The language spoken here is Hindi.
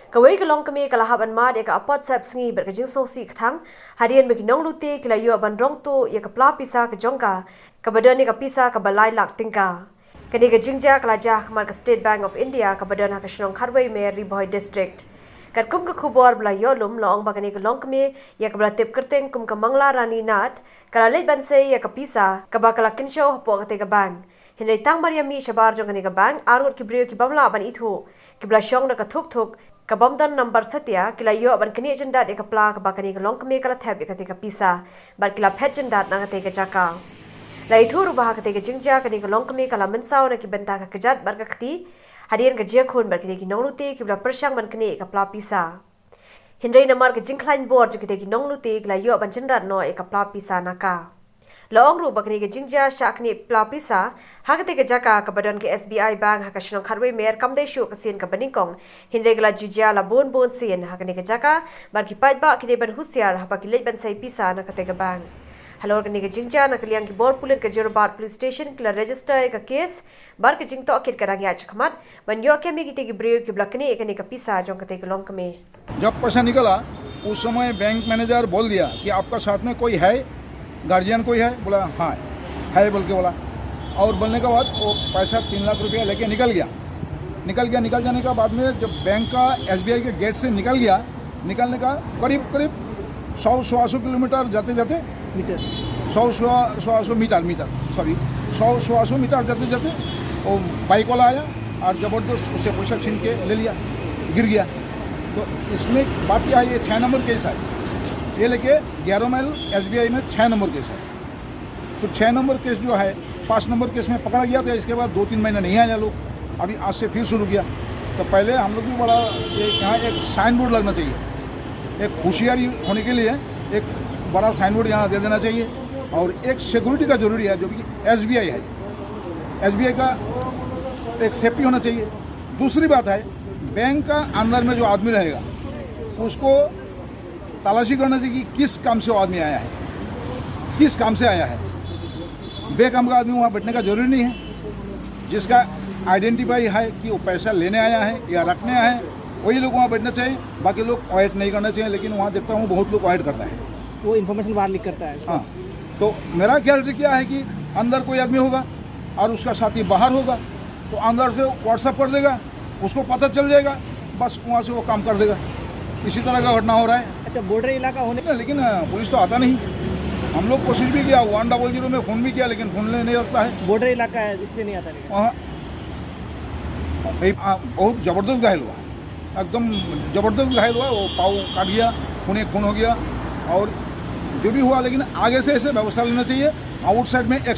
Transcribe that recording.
Kawai ke Longkmie ke lahap an mad ya ke apot sap sengi berkejing sosi ke thang harian bagi Nonglute ke layu aban rong tu ya ke pla pisa ke jongka ke badan ya ke pisa ke balai Lak Tyngka. Kini ke jingja ke lajah kemar ke State Bank of India ke badan ha ke Nongkmie Riboy District. Kat kum ke kubor bela yolum laong bagani ke Longkmie ya ke bela tip kerting kum ke mangla rani nat ke lalai bansai ya ke pisa ke bakala kinshaw hapo ke tega bank. Hindai tang mariami shabar jong ke bank arut ke brio ke bamla ban itu ke bela syong na ke thuk ke bomdan number setia kila yo ban kini jendat ke pla ke bakani ke Longkmie ke thap ke tega pisa bar kila phet jendat na ke tega jaka. Lai thu rubah ke tega jingja ke Longkmie kala mensau na ke benta ke kejat bar ke khti hadian ke jia khun bar ke Nonglute ke bela persyang ban kini ke pla pisa. Hindai namar ke jingklain board ke Nonglute ke yo ban jendat no ke pla pisa naka. Laong ru bakni ke jingja Shah Knieh pla pisa hagate ke jaka ke badan ke SBI bank ha ke Nongkmie kamdai shu ke sin ke beningkong hindai gela jujia la bon sin hagane ke jaka bar ki pait ba ke ban husiar ha ba ki lej ban sai pisa na ke bank. Halor ke ke jingja na ke liang ki bor pulit ke Jorbat police station ke register ke case bar ke jing to akit ke rangya chakmat ban yo ke mi ki brio ki blakni ke pisa jong ke Longkmie. जब पैसा निकला उस समय बैंक मैनेजर बोल दिया कि आपका साथ में कोई है, गार्जियन कोई है? बोला हाँ है बोल के बोला। और बोलने के बाद वो पैसा 3 लाख रुपया लेके निकल निकल जाने के बाद में जब बैंक का SBI के गेट से निकलने का करीब 100-125 किलोमीटर जाते 100-125 मीटर जाते वो बाइक वाला आया और ज़बरदस्त उसे पैसा छीन के ले लिया, गिर गया। तो इसमें बात क्या है, ये 6 नंबर केस है, ये लेके 11 माइल SBI में 6 नंबर केस है। तो 6 नंबर केस जो है 5 नंबर केस में पकड़ा गया था। इसके बाद 2-3 महीने नहीं आया लोग, अभी आज से फिर शुरू किया। तो पहले हम लोग भी बड़ा यहाँ एक साइन बोर्ड लगना चाहिए, एक होशियारी होने के लिए एक बड़ा साइन बोर्ड यहाँ दे देना चाहिए। और एक सिक्योरिटी का जरूरी है, जो कि SBI है, SBI का एक सेफ्टी होना चाहिए। दूसरी बात है, बैंक का अंदर में जो आदमी रहेगा उसको तलाशी करना चाहिए कि किस काम से वो आदमी आया है, किस काम से आया है। बेकाम का आदमी वहाँ बैठने का जरूरी नहीं है। जिसका आइडेंटिफाई है कि वो पैसा लेने आया है या रखने आया है, वही लोग वहाँ बैठना चाहिए। बाकी लोग अवॉइड नहीं करना चाहिए। लेकिन वहाँ देखता हूँ बहुत लोग अवॉइड करता है, वो इन्फॉर्मेशन बाहर लीक करता है। हाँ, तो मेरा ख्याल से क्या है कि अंदर कोई आदमी होगा और उसका साथी बाहर होगा, तो अंदर से व्हाट्सएप कर देगा, उसको पता चल जाएगा, बस वहाँ से वो काम कर देगा। इसी तरह का घटना हो रहा है। अच्छा, बॉर्डर इलाका होने का, लेकिन पुलिस तो आता नहीं। हम लोग कोशिश भी किया, 100 में फ़ोन भी किया, लेकिन फ़ोन नहीं लगता है। बॉर्डर इलाका है इसलिए नहीं आता। वहाँ बहुत ज़बरदस्त घायल हुआ, एकदम ज़बरदस्त घायल हुआ। वो पाँव काट गया, खून हो गया और जो भी हुआ। लेकिन आगे से ऐसे व्यवस्था लेना चाहिए। आउटसाइड में एक